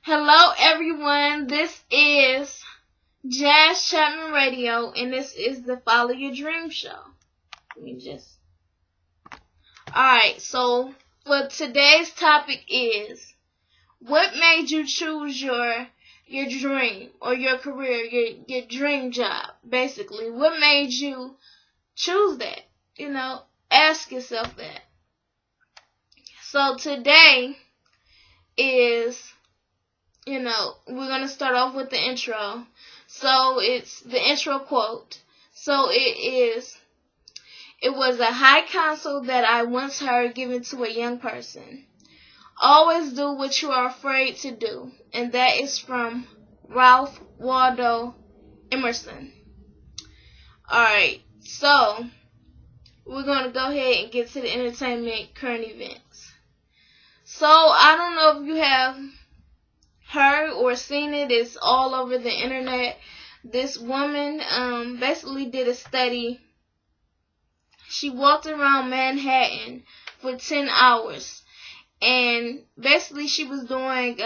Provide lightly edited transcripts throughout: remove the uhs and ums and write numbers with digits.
Hello, everyone. This is Jazz Chapman Radio, and this is the Follow Your Dream Show. Alright, so for today's topic is, what made you choose your dream or your career, your dream job, basically? What made you choose that? Ask yourself that. So today is, we're going to start off with the intro. So it's the intro quote. So it was a high counsel that I once heard given to a young person. Always do what you are afraid to do. And that is from Ralph Waldo Emerson. Alright, so we're going to go ahead and get to the entertainment current events. So I don't know if you have heard or seen it. It's all over the internet. This woman basically did a study. She walked around Manhattan for 10 hours. And basically she was doing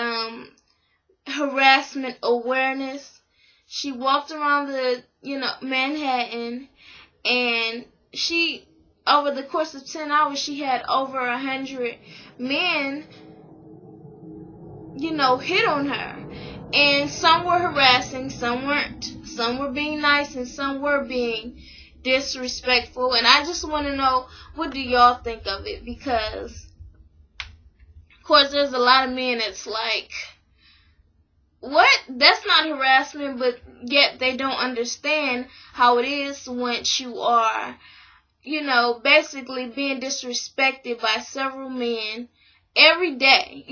harassment awareness. She walked around Manhattan, and she, over the course of 10 hours, she had over 100 men hit on her. And some were harassing, some weren't. Some were being nice, and some were being disrespectful. And I just want to know, what do y'all think of it? Because, of course, there's a lot of men that's like, what? That's not harassment, but yet they don't understand how it is once you are, basically being disrespected by several men every day,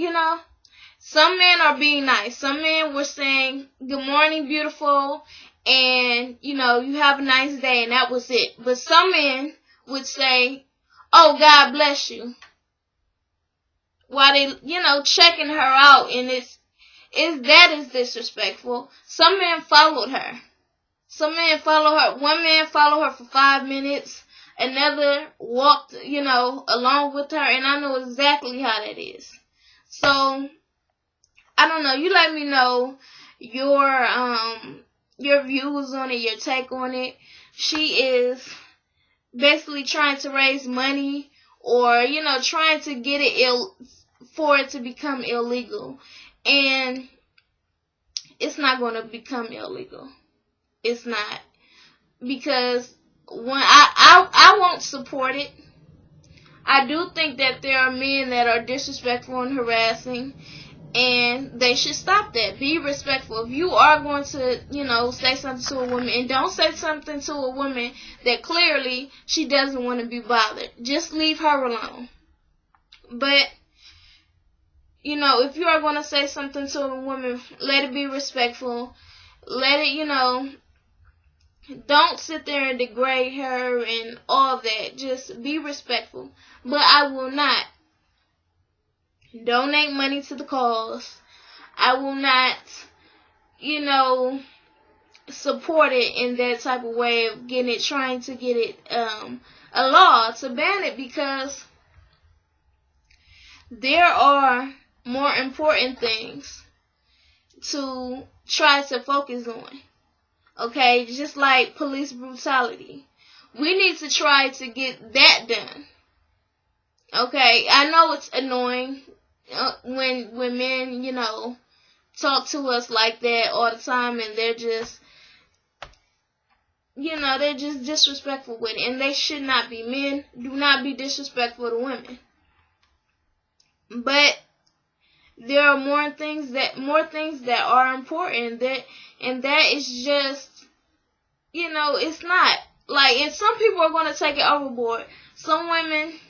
Some men are being nice. Some men were saying, good morning, beautiful, and, you have a nice day, and that was it. But some men would say, oh, God bless you, while they, checking her out, and that is disrespectful. Some men followed her. One man followed her for 5 minutes. Another walked, along with her, and I know exactly how that is. So, I don't know. You let me know your views on it, your take on it. She is basically trying to raise money, or trying to get it for it to become illegal, and it's not going to become illegal. It's not, because I won't support it. I do think that there are men that are disrespectful and harassing, and they should stop that. Be respectful. If you are going to, say something to a woman, and don't say something to a woman that clearly she doesn't want to be bothered. Just leave her alone. But, if you are going to say something to a woman, let it be respectful. Let it, don't sit there and degrade her and all that. Just be respectful. But I will not donate money to the cause. I will not, support it in that type of way of trying to get it, a law to ban it, because there are more important things to try to focus on. Okay, just like police brutality. We need to try to get that done. Okay, I know it's annoying when men, talk to us like that all the time, and they're just, they're just disrespectful with it, and they should not be. Men, do not be disrespectful to women. But there are more things that are important, and that is just, it's not like, and some people are going to take it overboard. Some women,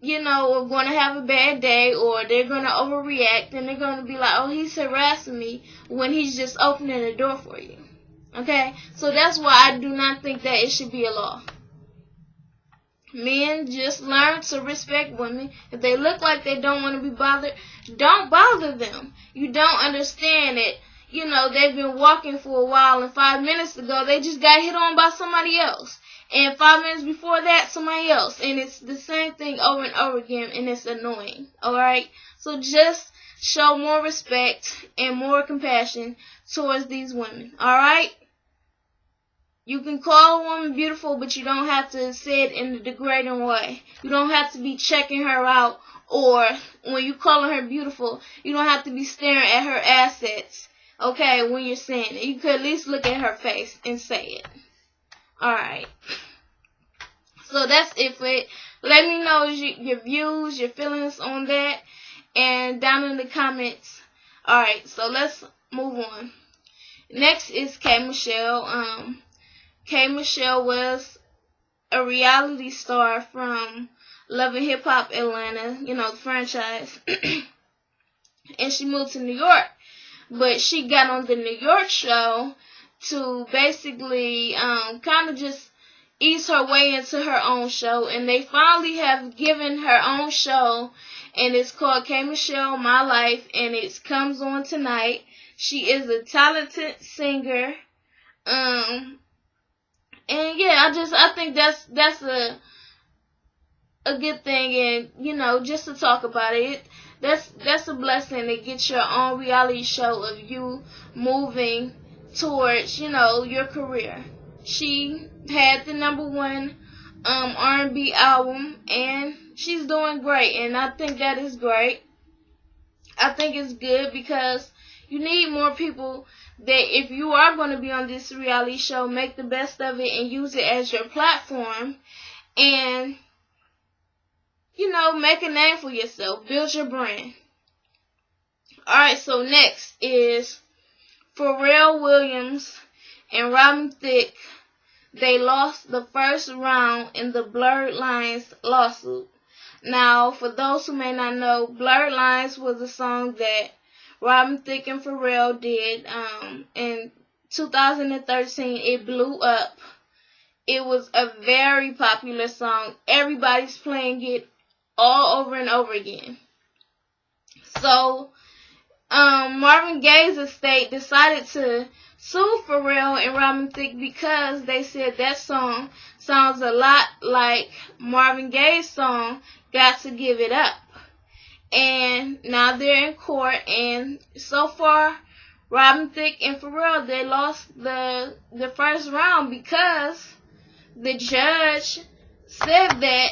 are going to have a bad day, or they're going to overreact, and they're going to be like, oh, he's harassing me, when he's just opening the door for you. Okay? So that's why I do not think that it should be a law. Men, just learn to respect women. If they look like they don't want to be bothered, don't bother them. You don't understand it. They've been walking for a while, and 5 minutes ago, they just got hit on by somebody else. And 5 minutes before that, somebody else. And it's the same thing over and over again, and it's annoying. Alright? So just show more respect and more compassion towards these women. Alright? You can call a woman beautiful, but you don't have to say it in a degrading way. You don't have to be checking her out, or when you calling her beautiful, you don't have to be staring at her assets, okay, when you're saying it. You could at least look at her face and say it. Alright. So that's it for it. Let me know your views, your feelings on that, and down in the comments. Alright, so let's move on. Next is K. Michelle. K. Michelle was a reality star from Love and Hip Hop Atlanta, the franchise. And she moved to New York. But she got on the New York show to basically kind of just ease her way into her own show. And they finally have given her own show. And it's called K. Michelle My Life. And it comes on tonight. She is a talented singer. And yeah, I think that's a good thing, and just to talk about it, that's a blessing to get your own reality show of you moving towards, your career. She had the #1 R&B album, and she's doing great, and I think that is great. I think it's good because you need more people that, if you are going to be on this reality show, make the best of it and use it as your platform, and make a name for yourself, build your brand. Alright, so next is Pharrell Williams and Robin Thicke. They lost the first round in the Blurred Lines lawsuit. Now, for those who may not know, Blurred Lines was a song that Robin Thicke and Pharrell did in 2013. It blew up. It was a very popular song. Everybody's playing it all over and over again. So, Marvin Gaye's estate decided to sue Pharrell and Robin Thicke because they said that song sounds a lot like Marvin Gaye's song, Got to Give It Up. And now they're in court, and so far, Robin Thicke and Pharrell, they lost the first round because the judge said that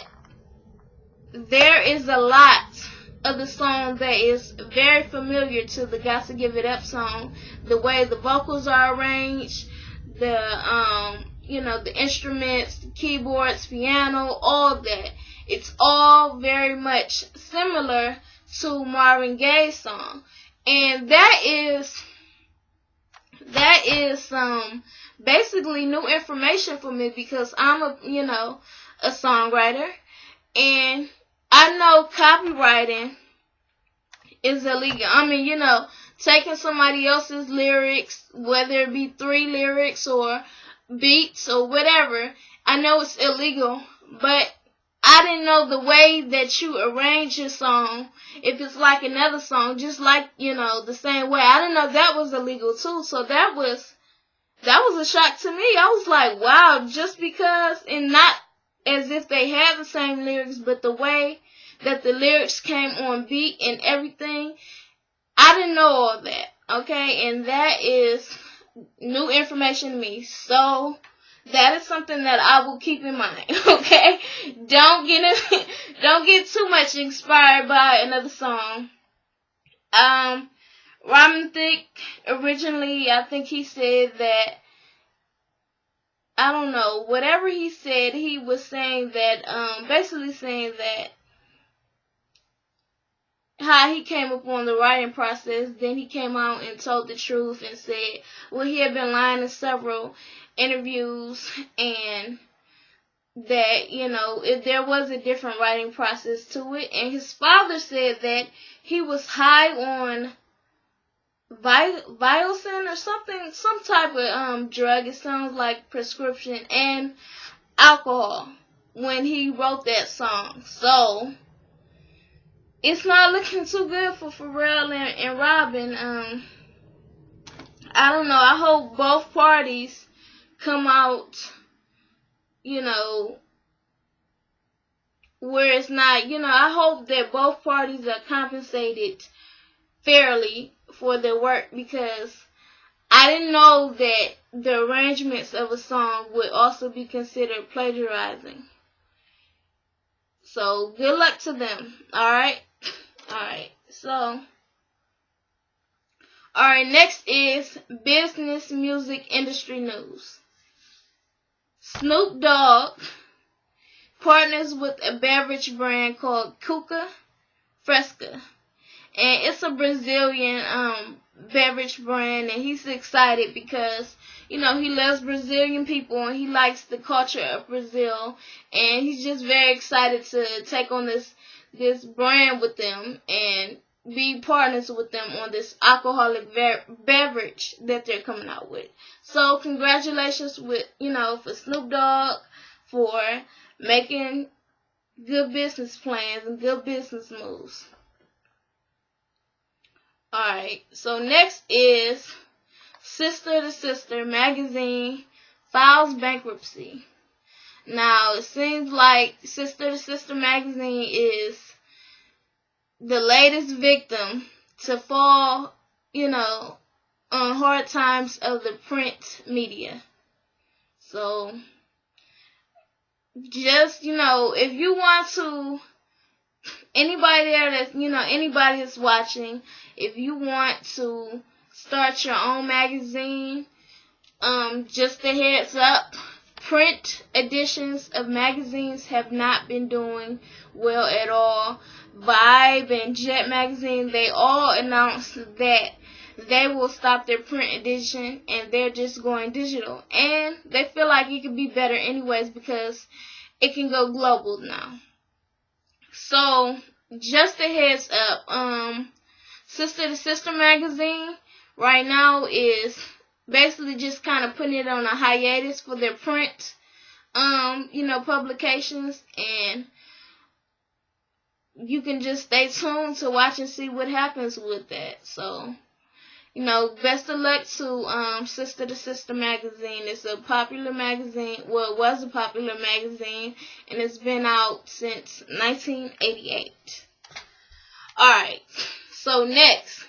there is a lot of the song that is very familiar to the Got to Give It Up song. The way the vocals are arranged, the instruments, the keyboards, piano, all that. It's all very much similar to Marvin Gaye's song. And that is basically new information for me because I'm a songwriter, and I know copywriting is illegal. I mean, taking somebody else's lyrics, whether it be 3 lyrics or beats or whatever, I know it's illegal, but I didn't know the way that you arrange your song, if it's like another song, just like, the same way. I didn't know that was illegal too, so that was a shock to me. I was like, wow, just because, and not as if they had the same lyrics, but the way that the lyrics came on beat and everything, I didn't know all that, okay? And that is new information to me, so that is something that I will keep in mind, okay? Don't get too much inspired by another song. Robin Thicke, originally, I think he said that, I don't know, whatever he said, he was saying that, basically saying that how he came up on the writing process. Then he came out and told the truth and said, well, he had been lying in several interviews, and that, if there was a different writing process to it. And his father said that he was high on Viocin or something, some type of drug. It sounds like prescription, and alcohol when he wrote that song. So it's not looking too good for Pharrell and Robin. I don't know. I hope both parties come out, where it's not, I hope that both parties are compensated fairly for their work, because I didn't know that the arrangements of a song would also be considered plagiarizing. So good luck to them. Alright? Alright. So, alright, next is business music industry news. Snoop Dogg partners with a beverage brand called Cuca Fresca. And it's a Brazilian beverage brand, and he's excited because, he loves Brazilian people and he likes the culture of Brazil, and he's just very excited to take on this brand with them and be partners with them on this alcoholic beverage that they're coming out with. So congratulations for Snoop Dogg for making good business plans and good business moves. Alright, so next is Sister to Sister magazine files bankruptcy. Now, it seems like Sister to Sister magazine is the latest victim to fall, on hard times of the print media. So, just, if you want to, anybody there that, anybody that's watching, if you want to start your own magazine, just a heads up, print editions of magazines have not been doing well at all. Vibe and Jet magazine, they all announced that they will stop their print edition and they're just going digital. And they feel like it could be better anyways because it can go global now. So, just a heads up, Sister to Sister magazine right now is basically just kind of putting it on a hiatus for their print, publications, and you can just stay tuned to watch and see what happens with that. So, best of luck to Sister to Sister magazine. It's a popular magazine. Well, it was a popular magazine, and it's been out since 1988. Alright, so next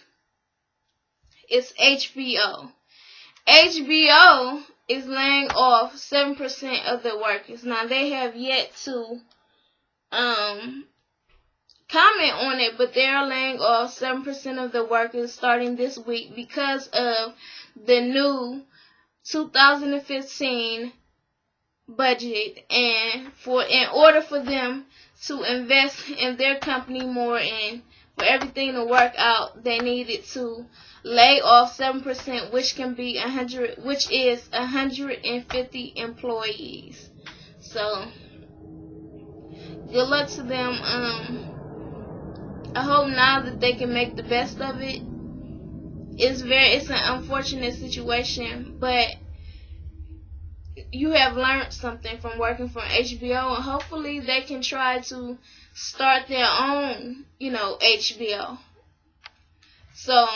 is HBO. HBO is laying off 7% of their workers. Now, they have yet to comment on it, but they are laying off 7% of the workers starting this week because of the new 2015 budget, and in order for them to invest in their company more and for everything to work out, they needed to lay off 7%, which is 150 employees. So good luck to them. I hope now that they can make the best of it. It's an unfortunate situation, but you have learned something from working for HBO, and hopefully they can try to start their own, HBO. So,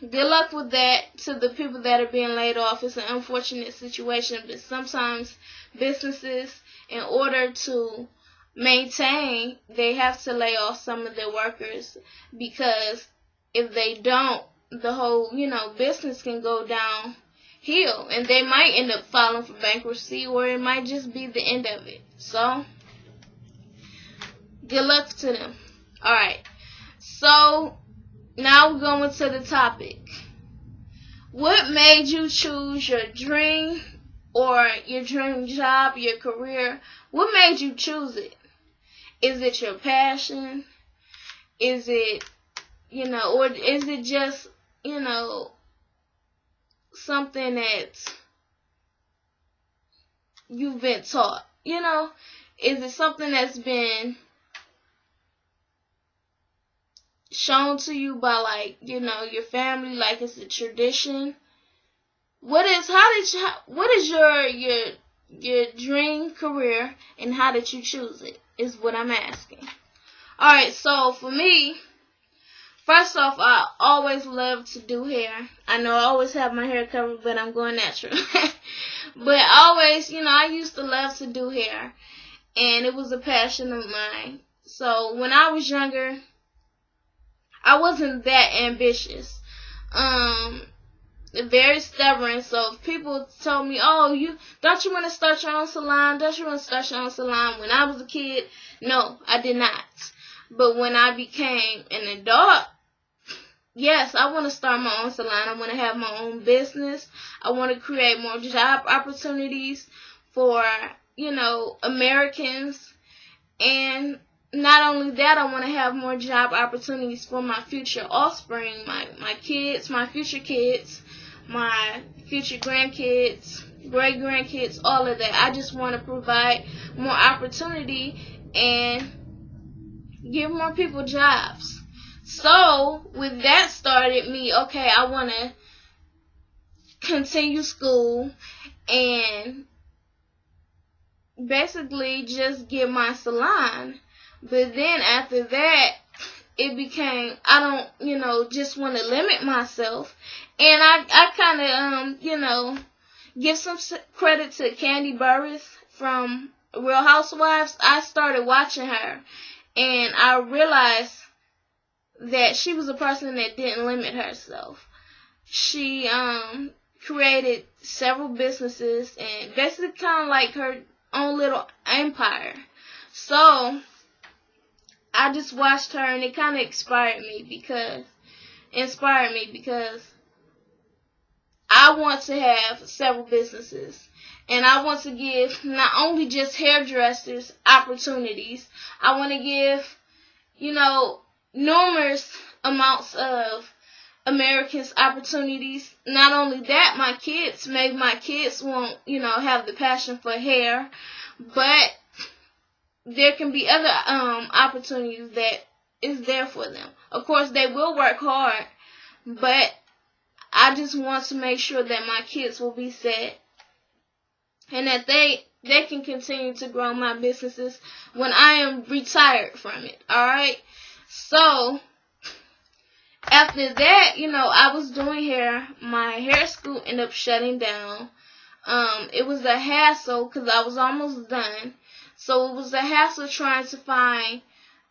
good luck with that to the people that are being laid off. It's an unfortunate situation, but sometimes businesses, in order to maintain, they have to lay off some of their workers, because if they don't, the whole, business can go downhill, and they might end up filing for bankruptcy, or it might just be the end of it. So, good luck to them. Alright, so now we're going to the topic. What made you choose your dream or your dream job, your career? What made you choose it? Is it your passion? Is it, or is it just, something that you've been taught? Is it something that's been shown to you by, your family, like it's a tradition? What is your dream career, and how did you choose it, is what I'm asking. Alright, so for me, first off, I always love to do hair. I know I always have my hair covered, but I'm going natural. But always, I used to love to do hair, and it was a passion of mine. So when I was younger, I wasn't that ambitious. Very stubborn. So if people told me, "Oh, you want to start your own salon? Don't you want to start your own salon?" When I was a kid, no, I did not. But when I became an adult, yes, I want to start my own salon. I want to have my own business. I want to create more job opportunities for, Americans. And not only that, I want to have more job opportunities for my future offspring, my kids, my future kids, my future grandkids, great grandkids, all of that. I just want to provide more opportunity and give more people jobs. So, with that started me, okay, I want to continue school and basically just get my salon. But then after that, it became, I don't, just want to limit myself. And I kind of, give some credit to Kandi Burruss from Real Housewives. I started watching her, and I realized that she was a person that didn't limit herself. She created several businesses and basically kind of like her own little empire. So I just watched her, and it kind of inspired me because I want to have several businesses, and I want to give not only just hairdressers opportunities. I want to give, numerous amounts of Americans opportunities. Not only that, my kids won't, have the passion for hair, but there can be other opportunities that is there for them. Of course, they will work hard, but I just want to make sure that my kids will be set and that they can continue to grow my businesses when I am retired from it. Alright? So, after that, I was doing hair. My hair school ended up shutting down. It was a hassle because I was almost done. So it was a hassle trying to find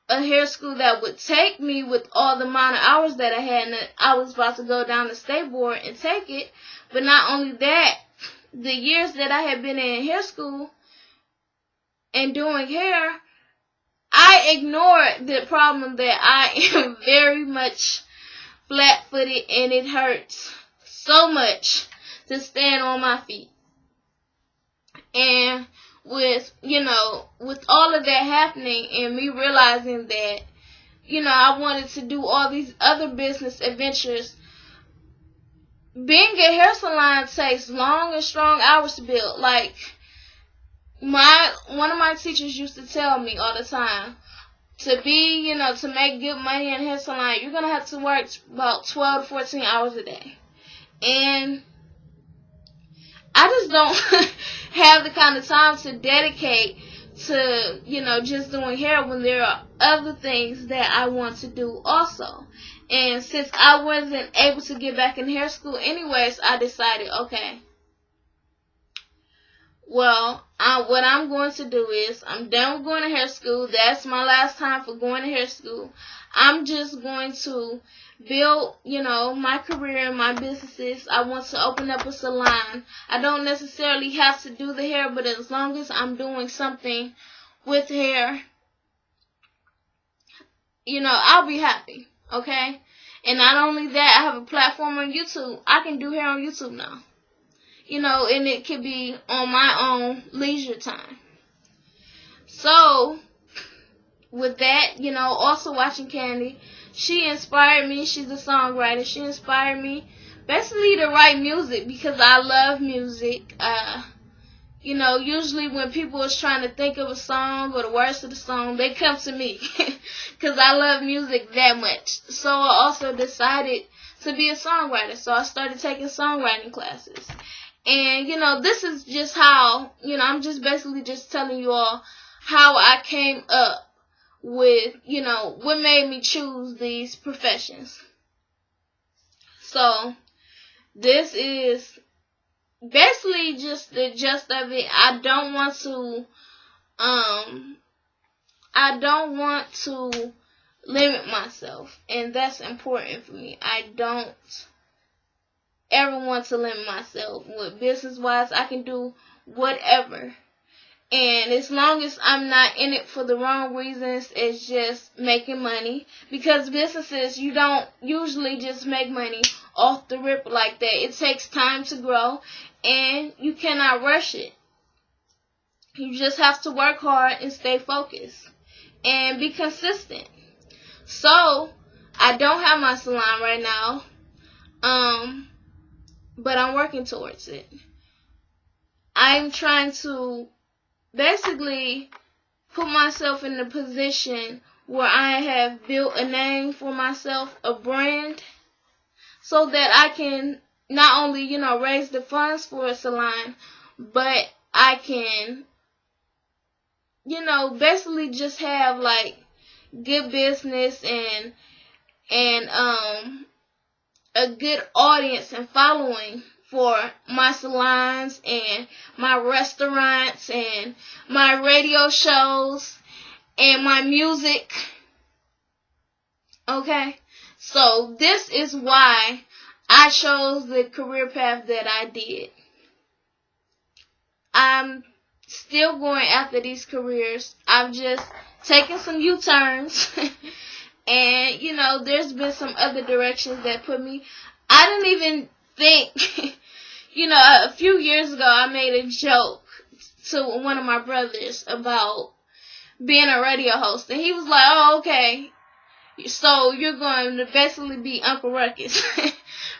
a hair school that would take me with all the amount of hours that I had. And I was about to go down to State Board and take it. But not only that, the years that I had been in hair school and doing hair, I ignored the problem that I am very much flat-footed, and it hurts so much to stand on my feet. And with all of that happening and me realizing that, I wanted to do all these other business adventures, being a hair salon takes long and strong hours to build. Like, one of my teachers used to tell me all the time, to make good money in a hair salon, you're going to have to work about 12 to 14 hours a day. And I just don't have the kind of time to dedicate to, just doing hair when there are other things that I want to do also. And since I wasn't able to get back in hair school anyways, I decided, okay, well, what I'm going to do is, I'm done with going to hair school. That's my last time for going to hair school. I'm just going to build, my career and my businesses. I want to open up a salon. I don't necessarily have to do the hair, but as long as I'm doing something with hair, I'll be happy, okay? And not only that, I have a platform on YouTube. I can do hair on YouTube now. And it could be on my own leisure time. So, with that, also watching Kandi, she inspired me. She's a songwriter. She inspired me basically to write music because I love music. Usually when people is trying to think of a song or the words of the song, they come to me because I love music that much. So I also decided to be a songwriter. So I started taking songwriting classes. And, this is just how, I'm just basically just telling you all how I came up with, what made me choose these professions. So, this is basically just the gist of it. I don't want to limit myself, and that's important for me. I don't ever want to limit myself. With business wise, I can do whatever. And as long as I'm not in it for the wrong reasons, it's just making money. Because businesses, you don't usually just make money off the rip like that. It takes time to grow, and you cannot rush it. You just have to work hard and stay focused and be consistent. So, I don't have my salon right now, but I'm working towards it. I'm trying to basically put myself in a position where I have built a name for myself, a brand, so that I can not only, raise the funds for a salon, but I can, basically just have like good business and a good audience and following for my salons and my restaurants and my radio shows and my music. Okay? So this is why I chose the career path that I did. I'm still going after these careers. I've just taken some U-turns. And, there's been some other directions that put me. I didn't even think, a few years ago I made a joke to one of my brothers about being a radio host. And he was like, oh, okay. So you're going to basically be Uncle Ruckus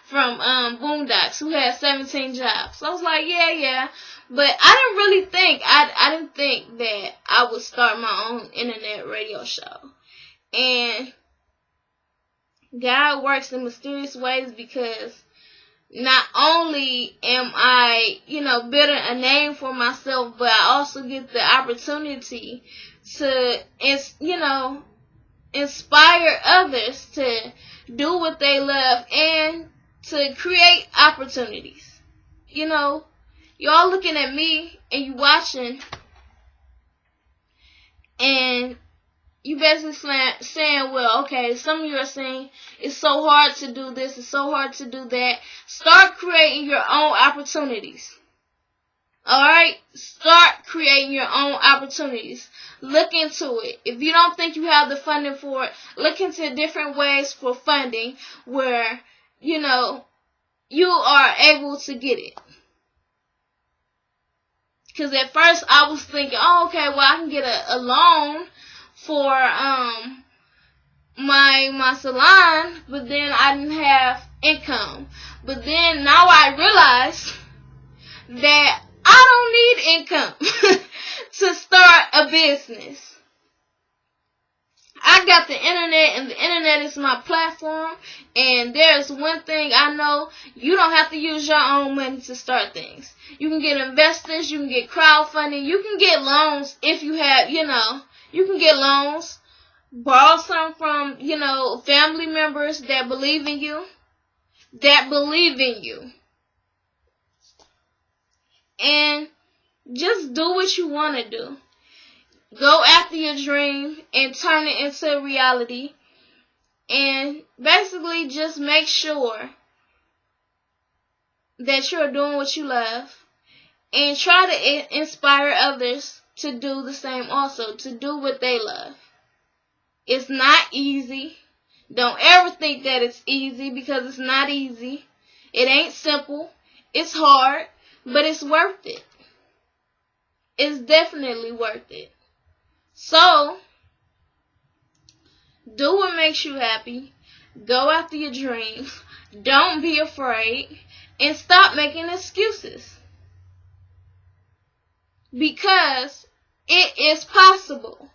from Boondocks, who has 17 jobs. So I was like, yeah. But I didn't really think, I didn't think that I would start my own internet radio show. And God works in mysterious ways, because not only am I, building a name for myself, but I also get the opportunity to, inspire others to do what they love and to create opportunities. Y'all looking at me and you watching, and you basically saying, well, okay, some of you are saying it's so hard to do this, it's so hard to do that. Start creating your own opportunities. Alright? Start creating your own opportunities. Look into it. If you don't think you have the funding for it, look into different ways for funding where, you are able to get it. Because at first I was thinking, oh, okay, well, I can get a loan for my salon, but then I didn't have income. But then now I realize that I don't need income to start a business. I got the internet, and the internet is my platform, and there's one thing I know: you don't have to use your own money to start things. You can get investors, you can get crowdfunding, you can get loans if you have, you can get loans, borrow some from, family members that believe in you, and just do what you want to do. Go after your dream and turn it into reality. And basically just make sure that you're doing what you love. And try to inspire others to do the same also, to do what they love. It's not easy. Don't ever think that it's easy, because it's not easy. It ain't simple. It's hard, but it's worth it. It's definitely worth it. So, do what makes you happy. Go after your dreams. Don't be afraid. And stop making excuses. Because it is possible.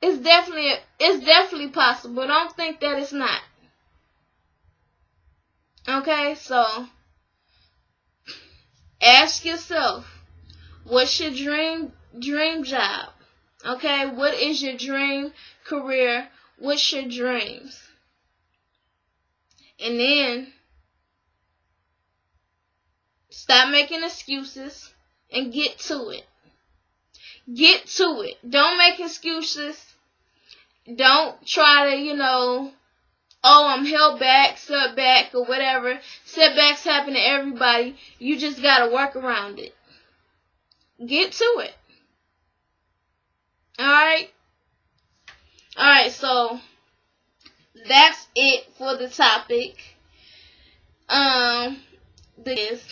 It's definitely possible. Don't think that it's not. Okay, so ask yourself, what's your dream job? Okay, what is your dream career? What's your dreams? And then stop making excuses and get to it. Get to it. Don't make excuses Don't try to, oh, I'm held back, setback, or whatever. Setbacks happen to everybody. You just gotta work around it. Get to it. Alright? Alright, so that's it for the topic. This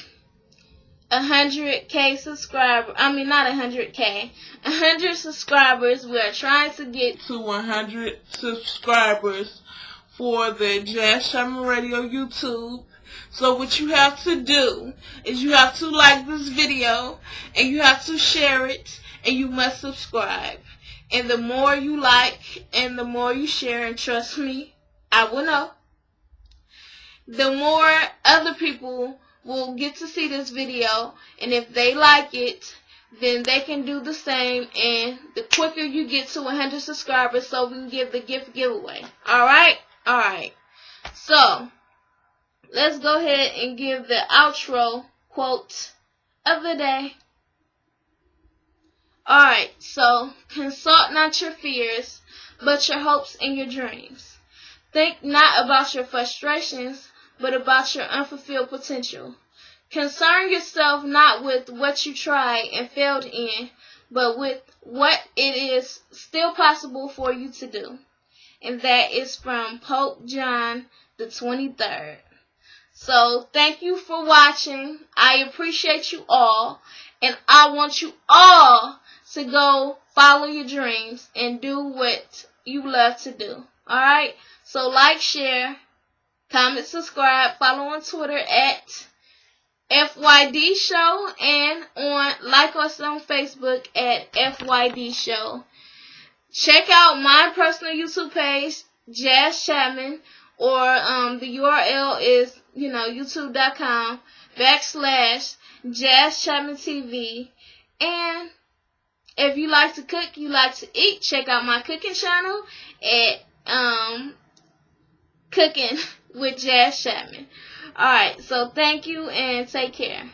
100K subscribers. I mean, not 100K. 100 subscribers. We are trying to get to 100 subscribers for the Jazz Sherman Radio YouTube. So what you have to do is you have to like this video and you have to share it and you must subscribe. And the more you like and the more you share, and trust me, I will know, the more other people will get to see this video, and if they like it, then they can do the same, and the quicker you get to 100 subscribers so we can give the gift giveaway. Alright? Alright. So, let's go ahead and give the outro quote of the day. Alright, so, consult not your fears, but your hopes and your dreams. Think not about your frustrations, but about your unfulfilled potential. Concern yourself not with what you tried and failed in, but with what it is still possible for you to do. And that is from Pope John the 23rd. So, thank you for watching. I appreciate you all. And I want you all to go follow your dreams and do what you love to do. Alright? So, like, share, comment, subscribe, follow on Twitter at FYD Show, and like us on Facebook at FYD Show. Check out my personal YouTube page, Jazz Chapman, or the URL is, youtube.com/Jazz Chapman TV. And if you like to cook, you like to eat, check out my cooking channel at Cooking with Jazz Chapman. Alright, so thank you and take care.